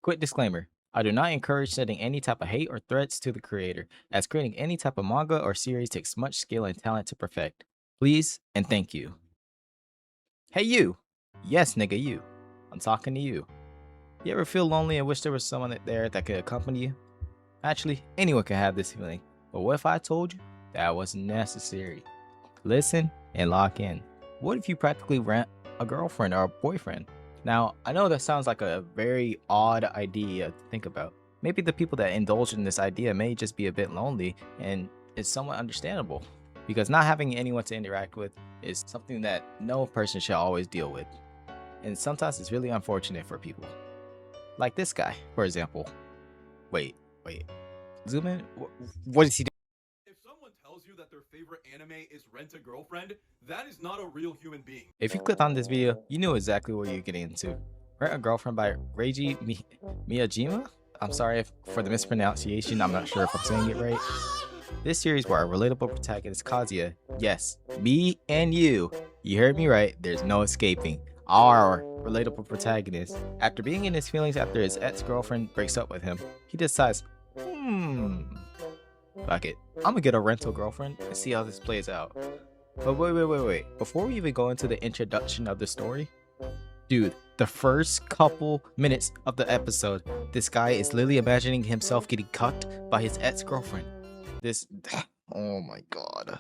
Quick disclaimer. I do not encourage sending any type of hate or threats to the creator, as creating any type of manga or series takes much skill and talent to perfect. Please and thank you. Hey you! Yes, nigga, you. I'm talking to you. You ever feel lonely and wish there was someone there that could accompany you? Actually, anyone can have this feeling, but what if I told you that wasn't necessary? Listen and lock in. What if you practically rent a girlfriend or a boyfriend? Now, I know that sounds like a very odd idea to think about. Maybe the people that indulge in this idea may just be a bit lonely, and it's somewhat understandable, because not having anyone to interact with is something that no person should always deal with. And sometimes it's really unfortunate for people. Like this guy, for example. Wait. Zoom in? What is he doing? If someone tells you that their favorite anime is Rent a Girlfriend, that is not a real human being. If you clicked on this video, you knew exactly what you're getting into. Rent a Girlfriend by Miyajima? I'm sorry for the mispronunciation, I'm not sure if I'm saying it right. This series where our relatable protagonist Kazuya, yes, me and you heard me right, there's no escaping, our relatable protagonist, after being in his feelings after his ex-girlfriend breaks up with him, he decides, fuck it, I'm gonna get a rental girlfriend and see how this plays out. But wait. Before we even go into the introduction of the story, dude, the first couple minutes of the episode, this guy is literally imagining himself getting cucked by his ex-girlfriend. Oh my god.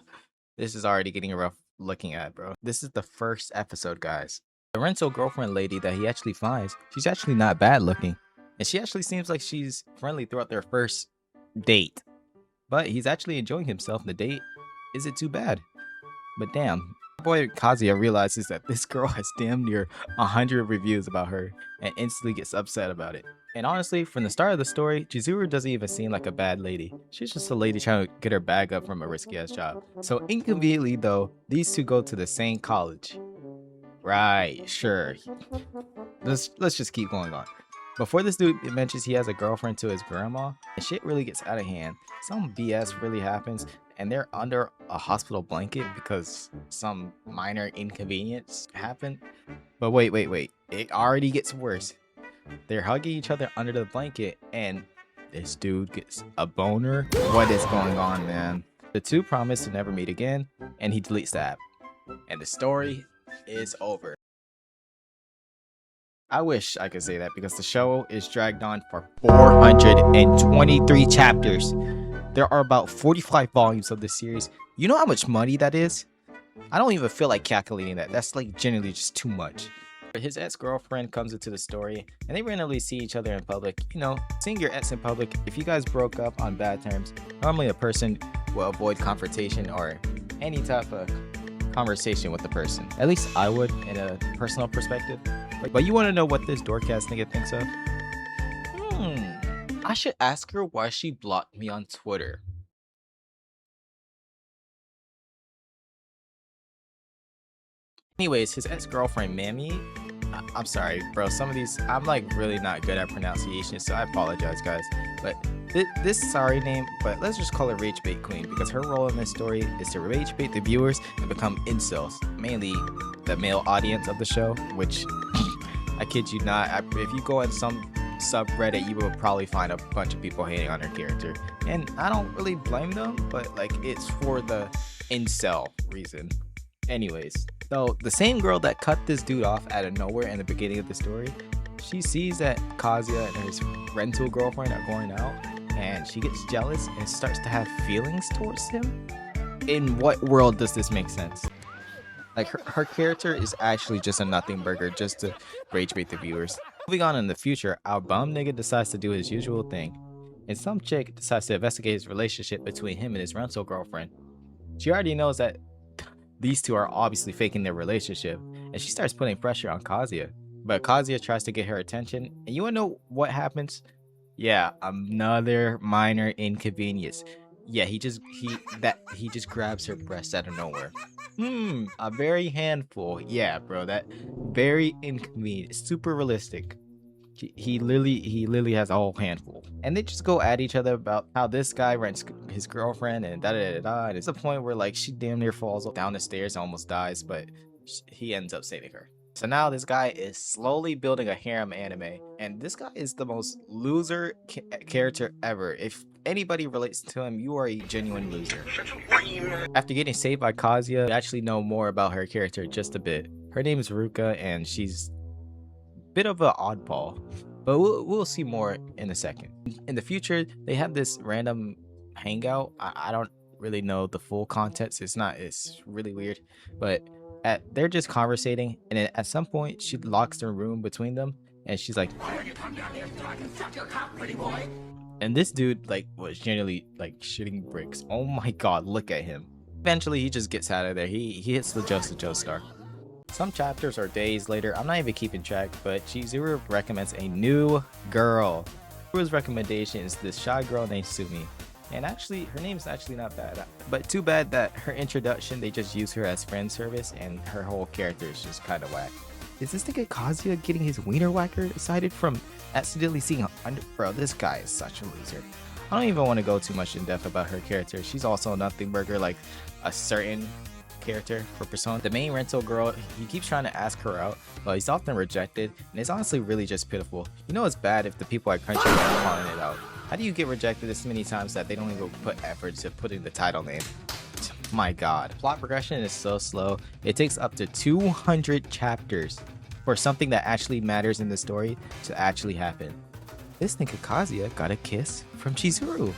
This is already getting rough looking at, bro. This is the first episode, guys. The rental girlfriend lady that he actually finds, she's actually not bad looking. And she actually seems like she's friendly throughout their first date. But he's actually enjoying himself, and the date isn't too bad. But damn, boy Kazuya realizes that this girl has damn near 100 reviews about her and instantly gets upset about it. And honestly, from the start of the story, Chizuru doesn't even seem like a bad lady. She's just a lady trying to get her bag up from a risky ass job. So inconveniently though, these two go to the same college. Right, sure. Let's just keep going on. Before this dude mentions he has a girlfriend to his grandma, and shit really gets out of hand. Some BS really happens, and they're under a hospital blanket because some minor inconvenience happened. But wait. It already gets worse. They're hugging each other under the blanket, and this dude gets a boner. What is going on, man? The two promise to never meet again, and he deletes the app. And the story is over. I wish I could say that because the show is dragged on for 423 chapters. There are about 45 volumes of this series. You know how much money that is? I don't even feel like calculating that. That's like generally just too much. His ex-girlfriend comes into the story and they randomly see each other in public. You know, seeing your ex in public, if you guys broke up on bad terms, normally a person will avoid confrontation or any type of conversation with the person. At least I would in a personal perspective. But you want to know what this Doorcast nigga thinks of? I should ask her why she blocked me on Twitter. Anyways, his ex-girlfriend Mammy, I'm sorry bro, some of these I'm like really not good at pronunciation, so I apologize guys, but this sorry name, but let's just call her Ragebait Queen because her role in this story is to ragebait the viewers and become incels, mainly the male audience of the show, which I kid you not, if you go in some subreddit you will probably find a bunch of people hating on her character, and I don't really blame them, but like it's for the incel reason. Anyways, so the same girl that cut this dude off out of nowhere in the beginning of the story, she sees that Kazuya and his rental girlfriend are going out, and she gets jealous and starts to have feelings towards him. In what world does this make sense? Like her character is actually just a nothing burger just to rage bait the viewers. Moving on in the future, our bum nigga decides to do his usual thing, and some chick decides to investigate his relationship between him and his rental girlfriend. She already knows that these two are obviously faking their relationship, and she starts putting pressure on Kazuya. But Kazuya tries to get her attention, and you wanna know what happens? Yeah, another minor inconvenience. Yeah, he just grabs her breast out of nowhere. A very handful. Yeah, bro, that very inconvenient, super realistic. He literally has a whole handful, and they just go at each other about how this guy rents his girlfriend and da. And it's a point where like she damn near falls down the stairs and almost dies, but he ends up saving her. So now this guy is slowly building a harem anime, and this guy is the most loser character ever. If anybody relates to him, you are a genuine loser. After getting saved by Kazuya, we actually know more about her character just a bit. Her name is Ruka, and she's a bit of an oddball, but we'll see more in a second. In the future, they have this random hangout. I don't really know the full context. It's really weird, but they're just conversating, and then at some point she locks the room between them, and she's like, "Why don't you come down here so I can suck your cock, pretty boy?" And this dude like was generally like shitting bricks. Oh my god, look at him. Eventually he just gets out of there. He hits the Joseph Joestar. Some chapters or days later, I'm not even keeping track, but Chizuru recommends a new girl. Chizuru's recommendation is this shy girl named Sumi. And actually, her name's actually not bad. But too bad that her introduction, they just use her as friend service, and her whole character is just kind of whack. Is this nigga Kazuya getting his wiener whacker decided from accidentally seeing Bro, this guy is such a loser. I don't even want to go too much in depth about her character. She's also a nothing burger like a certain character for Persona. The main rental girl, he keeps trying to ask her out, but he's often rejected, and it's honestly really just pitiful. You know it's bad if the people at Crunchyroll are calling it out. How do you get rejected this many times that they don't even put effort to put in the title name? My god. Plot progression is so slow. It takes up to 200 chapters for something that actually matters in the story to actually happen. This nigga Kazuya got a kiss from Chizuru.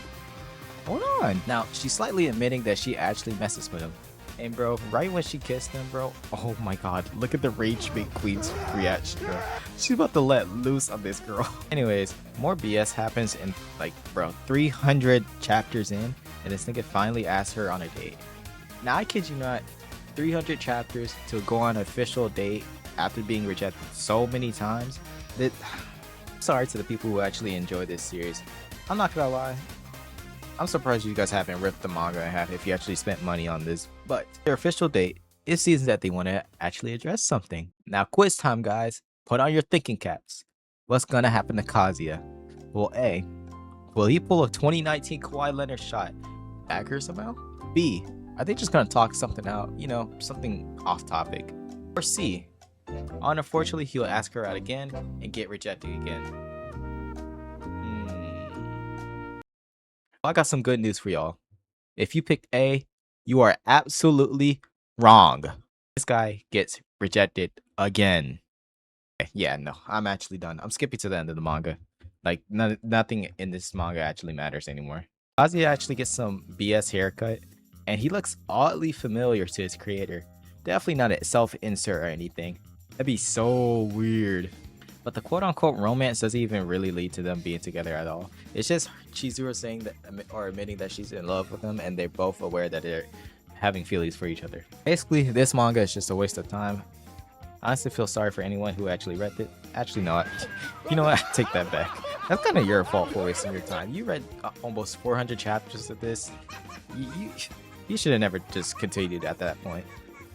Hold on. Now, she's slightly admitting that she actually messes with him. And bro, right when she kissed him, bro, oh my god, look at the Ragebait Queen's reaction, bro. She's about to let loose on this girl. Anyways, more BS happens in like, bro, 300 chapters in, and this nigga finally asks her on a date. Now, I kid you not, 300 chapters to go on an official date after being rejected so many times. Sorry to the people who actually enjoy this series. I'm not gonna lie, I'm surprised you guys haven't ripped the manga in half if you actually spent money on this. But their official date is season that they want to actually address something. Now, quiz time, guys. Put on your thinking caps. What's gonna happen to Kazuya? Well, A, will he pull a 2019 Kawhi Leonard shot back her somehow? B, are they just gonna talk something out? You know, something off topic? Or C, unfortunately, he'll ask her out again and get rejected again. I got some good news for y'all. If you picked A, you are absolutely wrong. This guy gets rejected again. Yeah, no, I'm actually done. I'm skipping to the end of the manga. Like, nothing in this manga actually matters anymore. Kazuya actually gets some BS haircut, and he looks oddly familiar to his creator. Definitely not a self-insert or anything. That'd be so weird. But the quote-unquote romance doesn't even really lead to them being together at all. It's just Chizuru saying that, or admitting that she's in love with him, and they're both aware that they're having feelings for each other. Basically, this manga is just a waste of time. I honestly feel sorry for anyone who actually read it. Actually, no, you know what? I take that back. That's kind of your fault for wasting your time. You read almost 400 chapters of this. You should have never just continued at that point.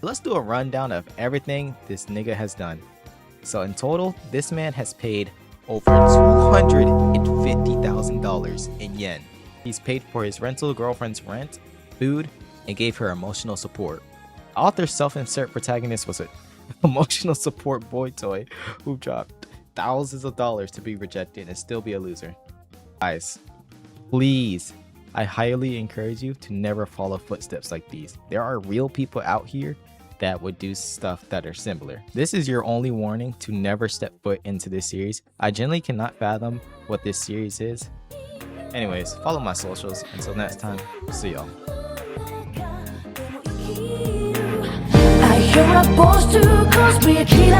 Let's do a rundown of everything this nigga has done. So in total, this man has paid over $250,000 in yen. He's paid for his rental girlfriend's rent, food, and gave her emotional support. Author's self-insert protagonist was an emotional support boy toy who dropped thousands of dollars to be rejected and still be a loser. Guys, please, I highly encourage you to never follow footsteps like these. There are real people out here that would do stuff that are similar. This is your only warning to never step foot into this series. I genuinely cannot fathom what this series is. Anyways, follow my socials. Until next time, see y'all. I hear a boss to cause we kill